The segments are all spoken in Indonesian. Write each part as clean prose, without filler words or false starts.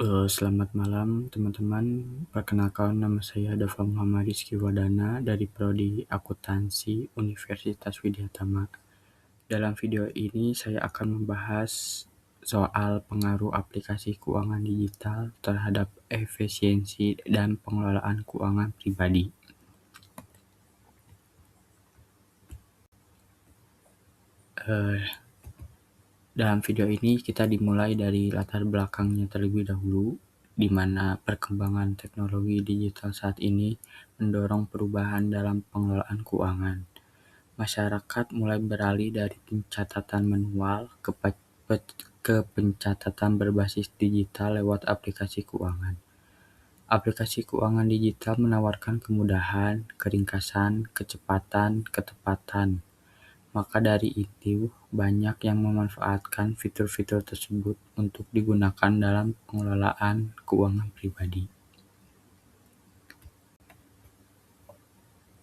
Selamat malam teman-teman, perkenalkan nama saya Dava Muhammad Rizky Wadana dari Prodi Akuntansi Universitas Widyatama. Dalam video ini saya akan membahas soal pengaruh aplikasi keuangan digital terhadap efisiensi dan pengelolaan keuangan pribadi. Dalam video ini kita dimulai dari latar belakangnya terlebih dahulu, di mana perkembangan teknologi digital saat ini mendorong perubahan dalam pengelolaan keuangan. Masyarakat mulai beralih dari pencatatan manual ke pencatatan berbasis digital lewat aplikasi keuangan. Aplikasi keuangan digital menawarkan kemudahan, keringkasan, kecepatan, ketepatan. Maka dari itu, banyak yang memanfaatkan fitur-fitur tersebut untuk digunakan dalam pengelolaan keuangan pribadi.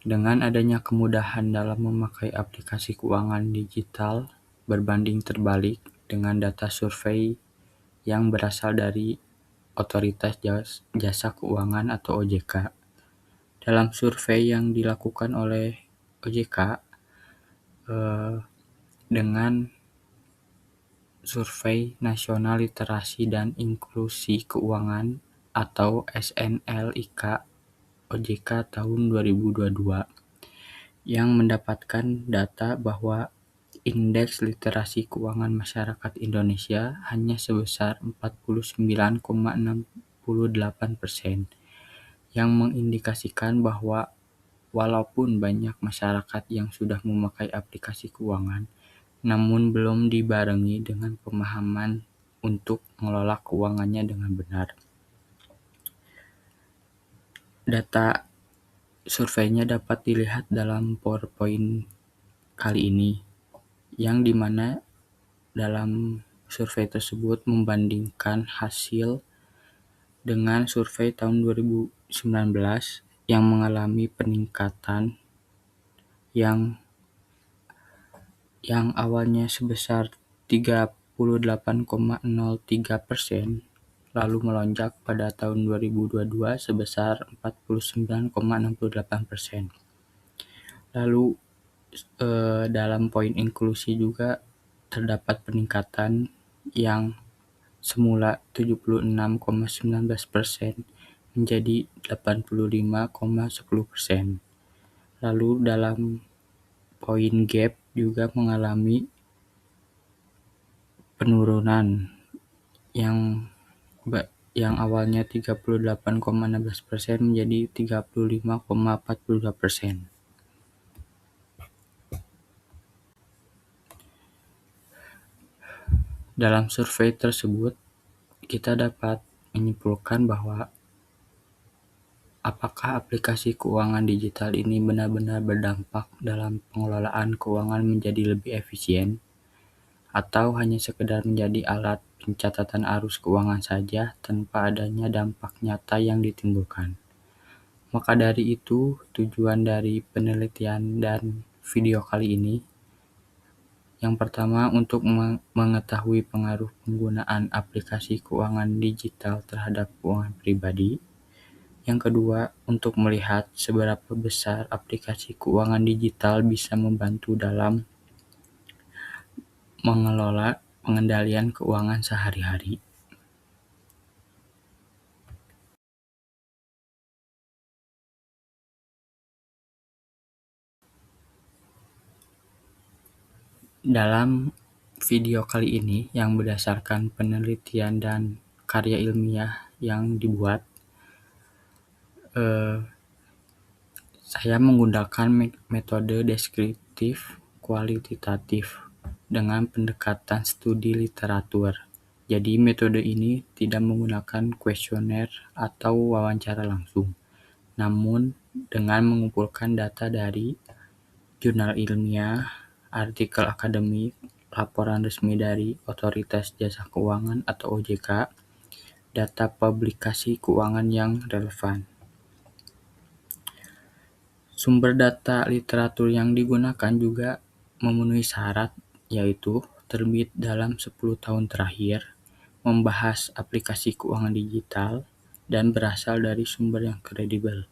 Dengan adanya kemudahan dalam memakai aplikasi keuangan digital berbanding terbalik dengan data survei yang berasal dari Otoritas Jasa Keuangan atau OJK. Dalam survei yang dilakukan oleh OJK, dengan Survei Nasional Literasi dan Inklusi Keuangan atau SNLIK OJK tahun 2022 yang mendapatkan data bahwa indeks literasi keuangan masyarakat Indonesia hanya sebesar 49,68%, yang mengindikasikan bahwa walaupun banyak masyarakat yang sudah memakai aplikasi keuangan, namun belum dibarengi dengan pemahaman untuk mengelola keuangannya dengan benar. Data surveinya dapat dilihat dalam PowerPoint kali ini, yang dimana dalam survei tersebut membandingkan hasil dengan survei tahun 2019 yang mengalami peningkatan yang awalnya sebesar 38,03%, lalu melonjak pada tahun 2022 sebesar 49,68%. Lalu dalam poin inklusi juga terdapat peningkatan yang semula 76,19% menjadi 85,10%. Lalu dalam poin gap juga mengalami penurunan yang awalnya 38,16% menjadi 35,42%. Dalam survei tersebut, kita dapat menyimpulkan bahwa apakah aplikasi keuangan digital ini benar-benar berdampak dalam pengelolaan keuangan menjadi lebih efisien, atau hanya sekedar menjadi alat pencatatan arus keuangan saja tanpa adanya dampak nyata yang ditimbulkan. Maka dari itu, tujuan dari penelitian dan video kali ini, yang pertama untuk mengetahui pengaruh penggunaan aplikasi keuangan digital terhadap keuangan pribadi. Yang kedua, untuk melihat seberapa besar aplikasi keuangan digital bisa membantu dalam mengelola pengendalian keuangan sehari-hari. Dalam video kali ini yang berdasarkan penelitian dan karya ilmiah yang dibuat, saya menggunakan metode deskriptif kualitatif dengan pendekatan studi literatur. Jadi metode ini tidak menggunakan kuesioner atau wawancara langsung, namun dengan mengumpulkan data dari jurnal ilmiah, artikel akademik, laporan resmi dari Otoritas Jasa Keuangan atau OJK, data publikasi keuangan yang relevan. Sumber data literatur yang digunakan juga memenuhi syarat, yaitu terbit dalam 10 tahun terakhir, membahas aplikasi keuangan digital dan berasal dari sumber yang kredibel.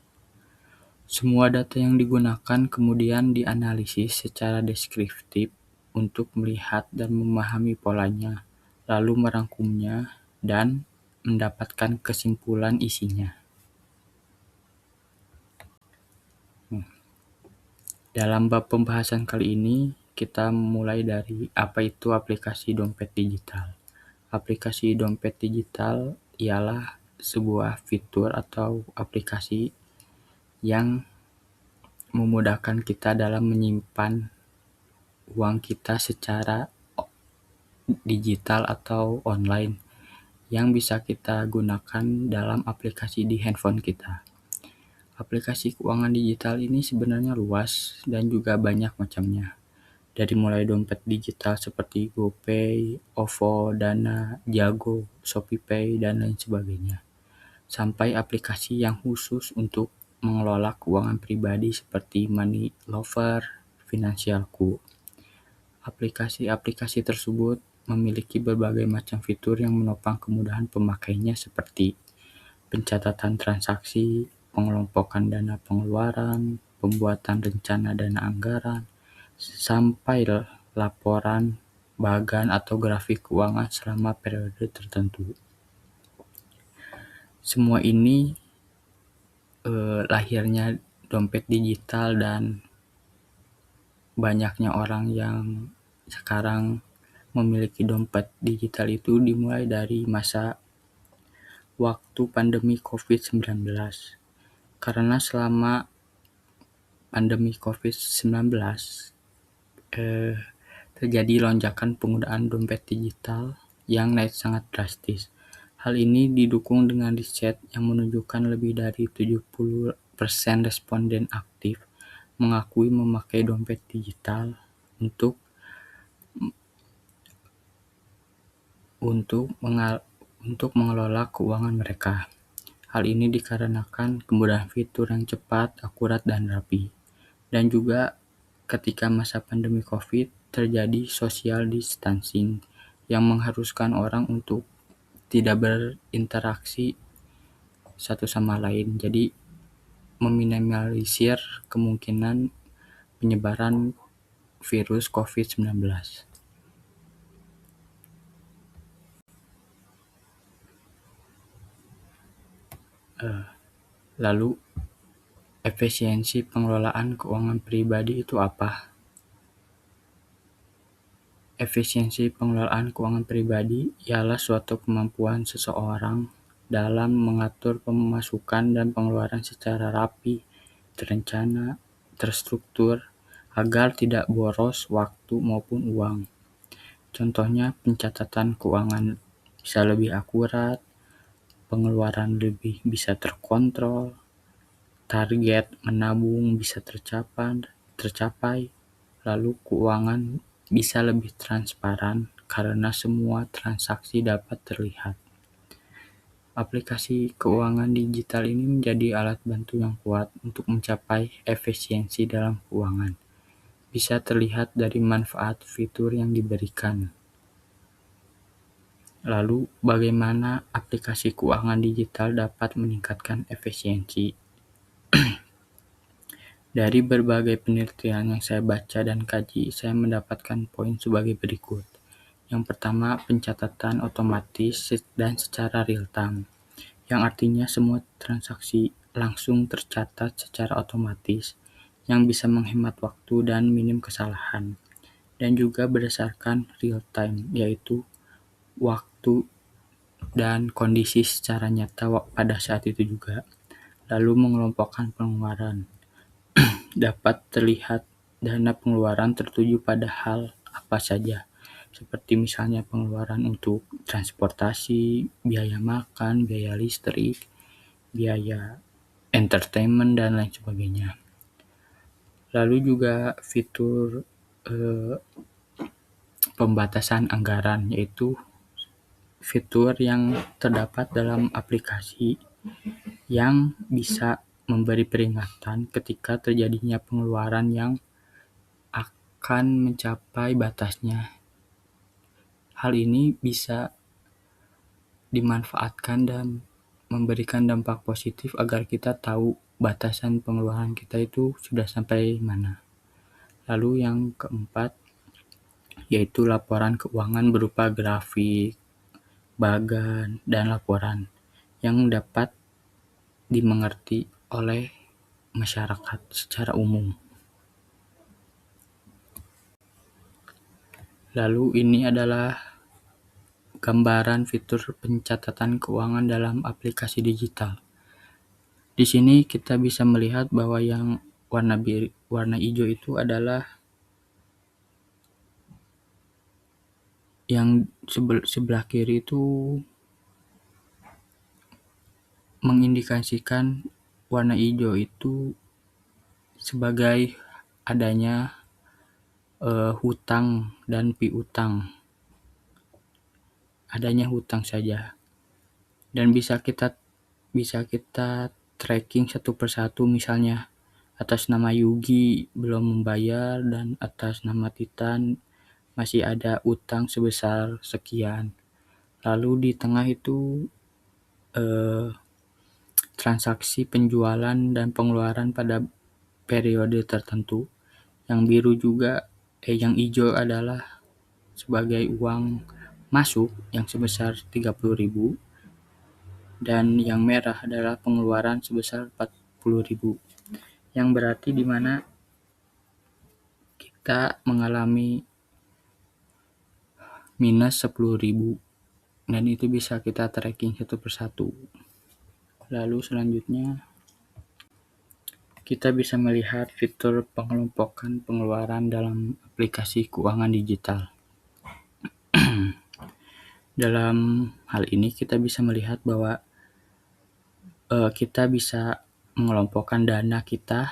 Semua data yang digunakan kemudian dianalisis secara deskriptif untuk melihat dan memahami polanya, lalu merangkumnya dan mendapatkan kesimpulan isinya. Dalam bab pembahasan kali ini, kita mulai dari apa itu aplikasi dompet digital. Aplikasi dompet digital ialah sebuah fitur atau aplikasi yang memudahkan kita dalam menyimpan uang kita secara digital atau online yang bisa kita gunakan dalam aplikasi di handphone kita. Aplikasi keuangan digital ini sebenarnya luas dan juga banyak macamnya. Dari mulai dompet digital seperti GoPay, OVO, Dana, Jago, ShopeePay, dan lain sebagainya. Sampai aplikasi yang khusus untuk mengelola keuangan pribadi seperti Money Lover, Finansialku. Aplikasi-aplikasi tersebut memiliki berbagai macam fitur yang menopang kemudahan pemakainya seperti pencatatan transaksi, pengelompokan dana pengeluaran, pembuatan rencana dana anggaran, sampai laporan bagan atau grafik keuangan selama periode tertentu. Semua ini lahirnya dompet digital dan banyaknya orang yang sekarang memiliki dompet digital itu dimulai dari masa waktu pandemi COVID-19. Karena selama pandemi COVID-19 terjadi lonjakan penggunaan dompet digital yang naik sangat drastis. Hal ini didukung dengan riset yang menunjukkan lebih dari 70% responden aktif mengakui memakai dompet digital untuk mengelola keuangan mereka. Hal ini dikarenakan kemudahan fitur yang cepat, akurat, dan rapi. Dan juga ketika masa pandemi COVID terjadi social distancing yang mengharuskan orang untuk tidak berinteraksi satu sama lain. Jadi meminimalisir kemungkinan penyebaran virus COVID-19. Lalu, efisiensi pengelolaan keuangan pribadi itu apa? Efisiensi pengelolaan keuangan pribadi ialah suatu kemampuan seseorang dalam mengatur pemasukan dan pengeluaran secara rapi, terencana, terstruktur, agar tidak boros waktu maupun uang. Contohnya, pencatatan keuangan bisa lebih akurat, pengeluaran lebih bisa terkontrol, target menabung bisa tercapai, lalu keuangan bisa lebih transparan karena semua transaksi dapat terlihat. Aplikasi keuangan digital ini menjadi alat bantu yang kuat untuk mencapai efisiensi dalam keuangan. Bisa terlihat dari manfaat fitur yang diberikan. Lalu, bagaimana aplikasi keuangan digital dapat meningkatkan efisiensi? Dari berbagai penelitian yang saya baca dan kaji, saya mendapatkan poin sebagai berikut. Yang pertama, pencatatan otomatis dan secara real-time, yang artinya semua transaksi langsung tercatat secara otomatis, yang bisa menghemat waktu dan minim kesalahan. Dan juga berdasarkan real-time, yaitu waktu dan kondisi secara nyata pada saat itu juga. Lalu mengelompokkan pengeluaran. Dapat terlihat dana pengeluaran tertuju pada hal apa saja, seperti misalnya pengeluaran untuk transportasi, biaya makan, biaya listrik, biaya entertainment, dan lain sebagainya. Lalu juga fitur pembatasan anggaran, yaitu fitur yang terdapat dalam aplikasi yang bisa memberi peringatan ketika terjadinya pengeluaran yang akan mencapai batasnya. Hal ini bisa dimanfaatkan dan memberikan dampak positif agar kita tahu batasan pengeluaran kita itu sudah sampai mana. Lalu yang keempat, yaitu laporan keuangan berupa grafik, bagan, dan laporan yang dapat dimengerti oleh masyarakat secara umum. Lalu ini adalah gambaran fitur pencatatan keuangan dalam aplikasi digital. Di sini kita bisa melihat bahwa yang warna hijau itu adalah yang sebelah kiri itu mengindikasikan warna hijau itu sebagai adanya hutang dan piutang. Adanya hutang saja. Dan bisa kita tracking satu persatu, misalnya atas nama Yugi belum membayar dan atas nama Titan masih ada utang sebesar sekian. Lalu di tengah itu transaksi penjualan dan pengeluaran pada periode tertentu. Yang biru juga yang hijau adalah sebagai uang masuk yang sebesar 30.000 dan yang merah adalah pengeluaran sebesar 40.000. Yang berarti di mana kita mengalami minus 10.000 dan itu bisa kita tracking satu persatu. Lalu selanjutnya kita bisa melihat fitur pengelompokan pengeluaran dalam aplikasi keuangan digital. Dalam hal ini kita bisa melihat bahwa kita bisa mengelompokkan dana kita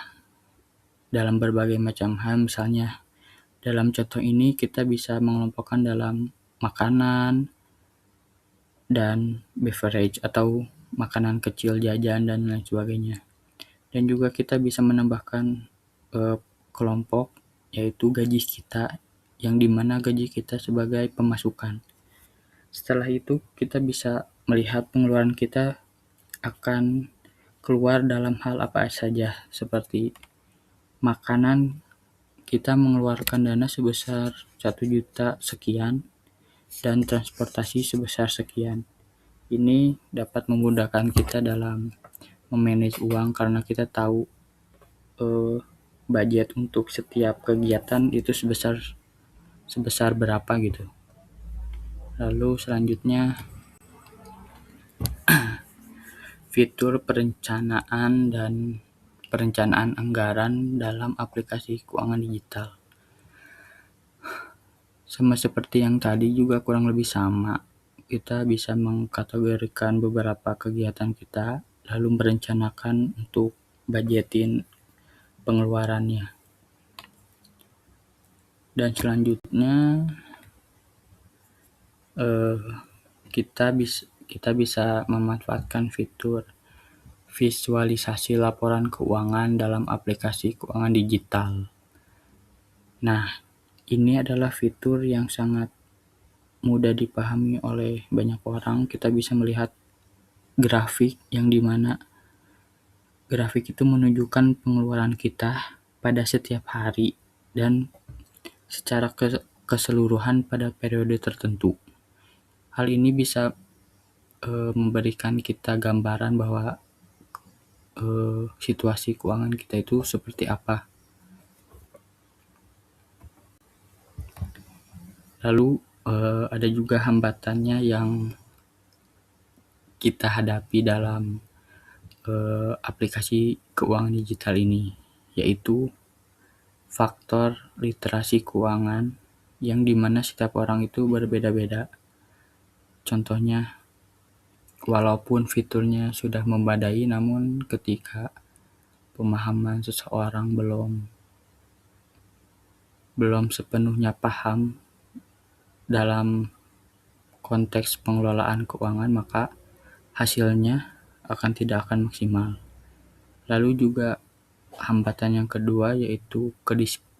dalam berbagai macam hal. Misalnya dalam contoh ini kita bisa mengelompokkan dalam makanan dan beverage atau makanan kecil, jajan, dan lain sebagainya. Dan juga kita bisa menambahkan kelompok yaitu gaji kita, yang dimana gaji kita sebagai pemasukan. Setelah itu kita bisa melihat pengeluaran kita akan keluar dalam hal apa saja, seperti makanan kita mengeluarkan dana sebesar 1 juta sekian dan transportasi sebesar sekian. Ini dapat memudahkan kita dalam memanage uang karena kita tahu budget untuk setiap kegiatan itu sebesar berapa gitu. Lalu selanjutnya fitur perencanaan anggaran dalam aplikasi keuangan digital. Sama seperti yang tadi juga kurang lebih sama. Kita bisa mengkategorikan beberapa kegiatan kita lalu merencanakan untuk budgetin pengeluarannya. Dan selanjutnya kita bisa memanfaatkan fitur visualisasi laporan keuangan dalam aplikasi keuangan digital. Nah, ini adalah fitur yang sangat mudah dipahami oleh banyak orang. Kita bisa melihat grafik yang dimana grafik itu menunjukkan pengeluaran kita pada setiap hari dan secara keseluruhan pada periode tertentu. Hal ini bisa memberikan kita gambaran bahwa situasi keuangan kita itu seperti apa. Lalu ada juga hambatannya yang kita hadapi dalam aplikasi keuangan digital ini, yaitu faktor literasi keuangan yang dimana setiap orang itu berbeda-beda. Contohnya, walaupun fiturnya sudah memadai, namun ketika pemahaman seseorang belum sepenuhnya paham dalam konteks pengelolaan keuangan, maka hasilnya tidak akan maksimal. Lalu juga hambatan yang kedua yaitu